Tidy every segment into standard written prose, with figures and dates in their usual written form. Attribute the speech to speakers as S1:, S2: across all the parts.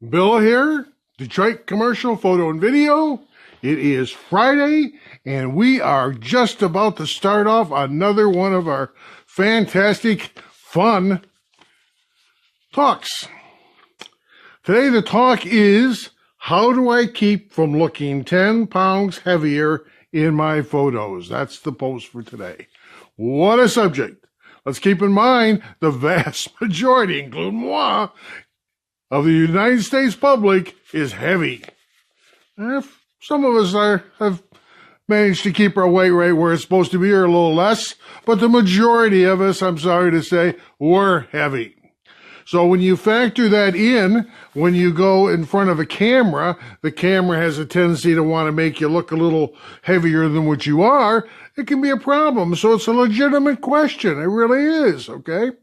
S1: Bill here, Detroit Commercial Photo and Video. It is Friday, and we are just about to start off another one of our fantastic, fun talks. Today the talk is, how do I keep from looking 10 pounds heavier in my photos? That's the post for today. What a subject. Let's keep in mind the vast majority, including moi, of the United States public is heavy. Some of us have managed to keep our weight right where it's supposed to be or a little less, but the majority of us, I'm sorry to say, we're heavy. So when you factor that in, when you go in front of a camera, the camera has a tendency to want to make you look a little heavier than what you are. It can be a problem. So it's a legitimate question. It really is, okay?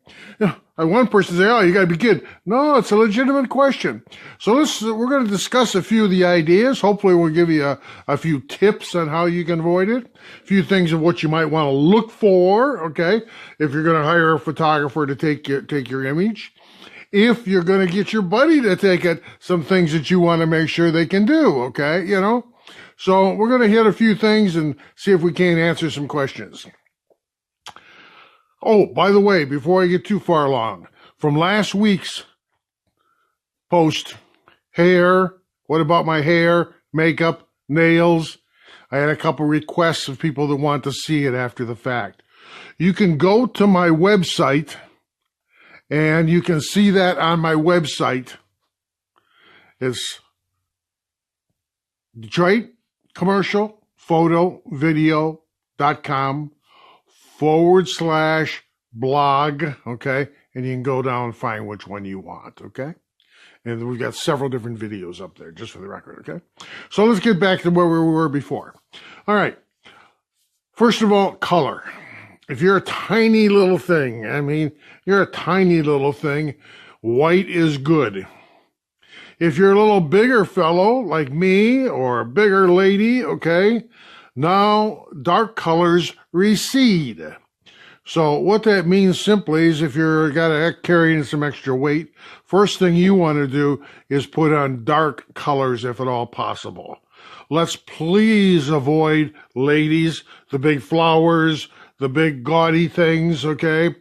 S1: One person say, oh, you got to be kidding. No, it's a legitimate question. So we're going to discuss a few of the ideas. Hopefully we'll give you a few tips on how you can avoid it. A few things of what you might want to look for, okay? If you're going to hire a photographer to take your image. If you're going to get your buddy to take it, some things that you want to make sure they can do, okay? So we're going to hit a few things and see if we can answer some questions. Oh, by the way, before I get too far along, from last week's post, hair, what about my hair, makeup, nails? I had a couple requests of people that want to see it after the fact. You can go to my website, and you can see that on my website. It's DetroitCommercialPhotoVideo.com/blog, okay? And you can go down and find which one you want, okay? And we've got several different videos up there, just for the record, okay? So let's get back to where we were before. All right. First of all, color. If you're a tiny little thing, white is good. If you're a little bigger fellow, like me, or a bigger lady, okay, now dark colors recede. So what that means simply is if you're carrying some extra weight, first thing you want to do is put on dark colors if at all possible. Let's please avoid, ladies, the big flowers, the big gaudy things, okay?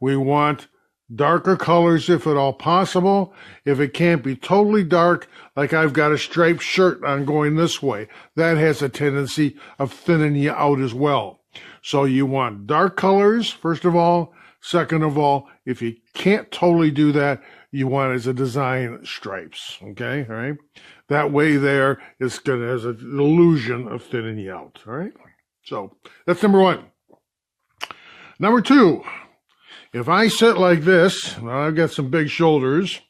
S1: We want darker colors if at all possible. If it can't be totally dark, like I've got a striped shirt on going this way, that has a tendency of thinning you out as well. So you want dark colors, first of all. Second of all, if you can't totally do that, you want as a design stripes, okay? All right? That way there, it's going to have an illusion of thinning you out, all right? So that's number one. Number two, if I sit like this, well, I've got some big shoulders,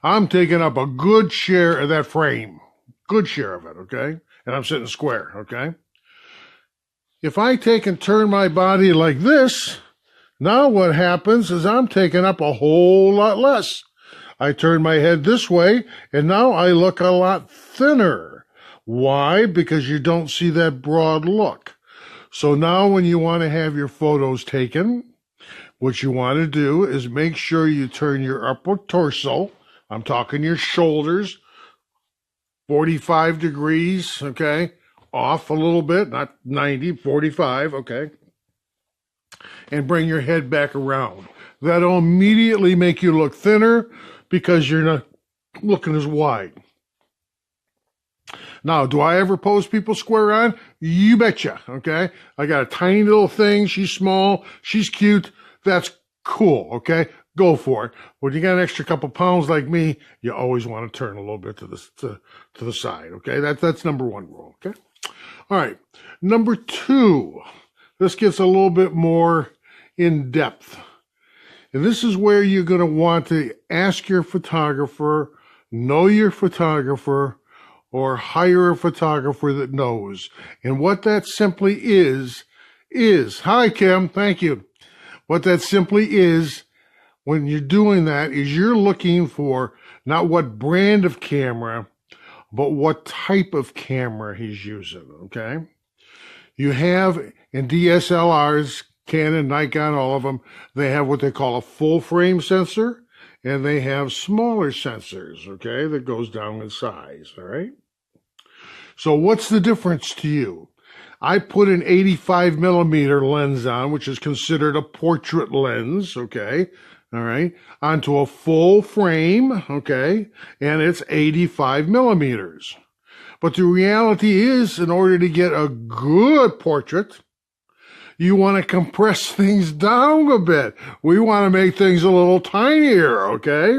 S1: I'm taking up a good share of that frame. Good share of it, okay? And I'm sitting square, okay? If I take and turn my body like this, now what happens is I'm taking up a whole lot less. I turn my head this way, and now I look a lot thinner. Why? Because you don't see that broad look. So now when you want to have your photos taken, what you want to do is make sure you turn your upper torso, I'm talking your shoulders, 45 degrees, okay, off a little bit, not 90, 45, okay, and bring your head back around. That'll immediately make you look thinner because you're not looking as wide. Now, do I ever pose people square on? You betcha, okay? I got a tiny little thing. She's small. She's cute. That's cool, okay? Go for it. When you got an extra couple pounds like me, you always want to turn a little bit to the side, okay? That's number one rule, okay? All right. Number two, this gets a little bit more in depth. And this is where you're going to want to ask your photographer, know your photographer, or hire a photographer that knows. And what that simply is, hi, Kim, thank you. What that simply is, when you're doing that, is you're looking for not what brand of camera, but what type of camera he's using, okay? You have in DSLRs, Canon, Nikon, all of them, they have what they call a full frame sensor and they have smaller sensors, okay, that goes down in size, all right? So what's the difference to you? I put an 85 millimeter lens on, which is considered a portrait lens, okay, all right, onto a full frame, okay, and it's 85 millimeters. But the reality is, in order to get a good portrait, you want to compress things down a bit. We want to make things a little tinier, okay?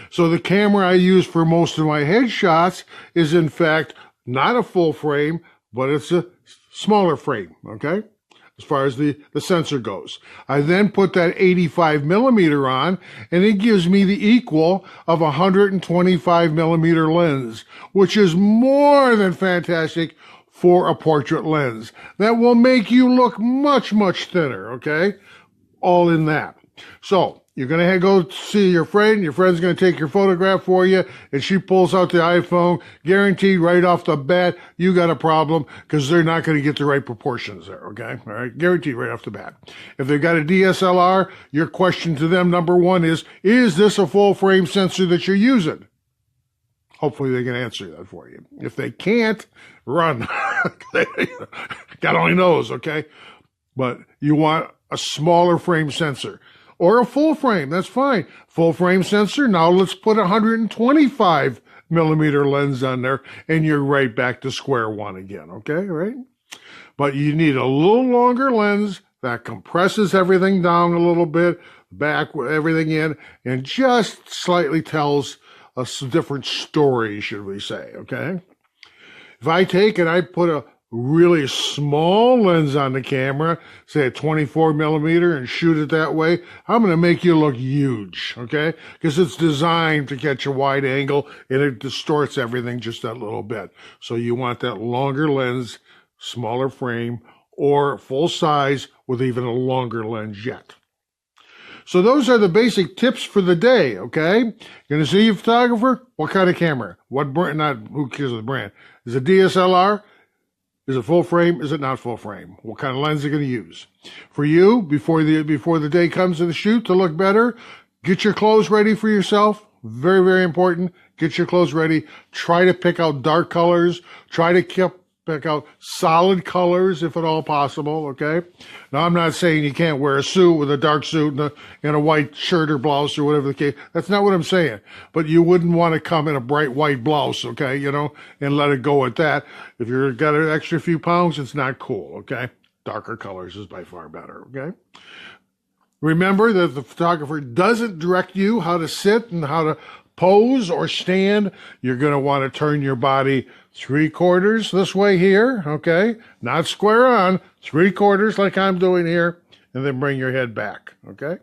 S1: So the camera I use for most of my headshots is, in fact, not a full frame, but it's a smaller frame, okay? As far as the sensor goes. I then put that 85 millimeter on, and it gives me the equal of a 125 millimeter lens, which is more than fantastic for a portrait lens. That will make you look much, much thinner, okay? All in that. So, you're going to go see your friend. Your friend's going to take your photograph for you, and she pulls out the iPhone. Guaranteed right off the bat, you got a problem because they're not going to get the right proportions there, okay? All right? Guaranteed right off the bat. If they've got a DSLR, your question to them, number one, is this a full-frame sensor that you're using? Hopefully they can answer that for you. If they can't, run. God only knows, okay? But you want a smaller frame sensor. Or a full frame, that's fine. Full frame sensor, now let's put a 125 millimeter lens on there, and you're right back to square one again, okay, right? But you need a little longer lens that compresses everything down a little bit, back with everything in, and just slightly tells a different story, should we say, okay? If I take and I put a really small lens on the camera, say a 24 millimeter, and shoot it that way, I'm going to make you look huge, okay? Because it's designed to catch a wide angle, and it distorts everything just that little bit. So you want that longer lens, smaller frame, or full size with even a longer lens yet. So those are the basic tips for the day, okay? You're going to see a photographer? What kind of camera? What brand? Not who cares the brand. Is it DSLR? Is it full frame? Is it not full frame? What kind of lens are you going to use? For you, before the day comes to the shoot, to look better, get your clothes ready for yourself. Very, very important. Get your clothes ready. Try to pick out dark colors. Try to pick out solid colors if at all possible, okay? Now, I'm not saying you can't wear a suit with a dark suit and a white shirt or blouse or whatever the case. That's not what I'm saying. But you wouldn't want to come in a bright white blouse, okay, and let it go at that. If you've got an extra few pounds, it's not cool, okay? Darker colors is by far better, okay? Remember that the photographer doesn't direct you how to sit and how to pose or stand. You're going to want to turn your body 3/4 this way here, okay? Not square on, 3/4 like I'm doing here, and then bring your head back, okay?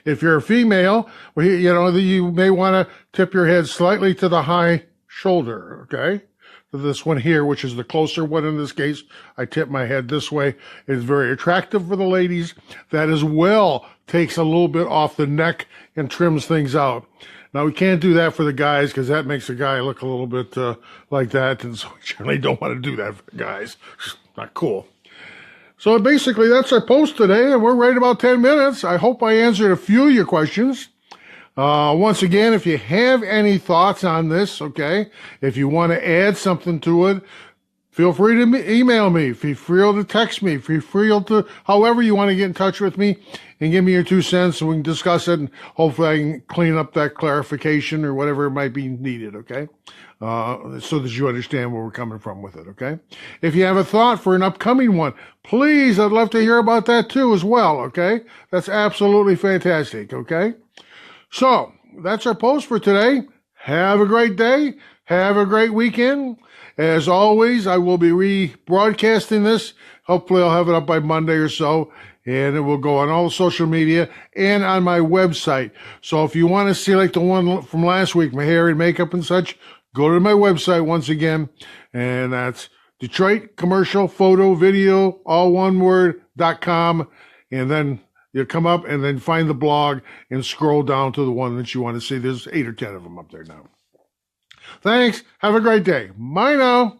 S1: If you're a female, you may want to tip your head slightly to the high shoulder, okay? So this one here, which is the closer one in this case, I tip my head this way. It's very attractive for the ladies. That as well takes a little bit off the neck and trims things out. Now, we can't do that for the guys because that makes the guy look a little bit like that, and so we generally don't want to do that for the guys. It's not cool. So basically, that's our post today, and we're right about 10 minutes. I hope I answered a few of your questions. Once again, if you have any thoughts on this, okay, if you want to add something to it, feel free to email me. Feel free to text me. Feel free to, however you want to get in touch with me and give me your 2 cents and we can discuss it, and hopefully I can clean up that clarification or whatever might be needed, okay? So that you understand where we're coming from with it, okay? If you have a thought for an upcoming one, please, I'd love to hear about that too as well, okay? That's absolutely fantastic, okay? So, that's our post for today. Have a great day. Have a great weekend. As always, I will be rebroadcasting this. Hopefully, I'll have it up by Monday or so, and it will go on all social media and on my website. So if you want to see like the one from last week, my hair and makeup and such, go to my website once again, and that's Detroit Commercial Photo Video, all one word.com, and then you'll come up and then find the blog and scroll down to the one that you want to see. There's 8 or 10 of them up there now. Thanks. Have a great day. Bye now.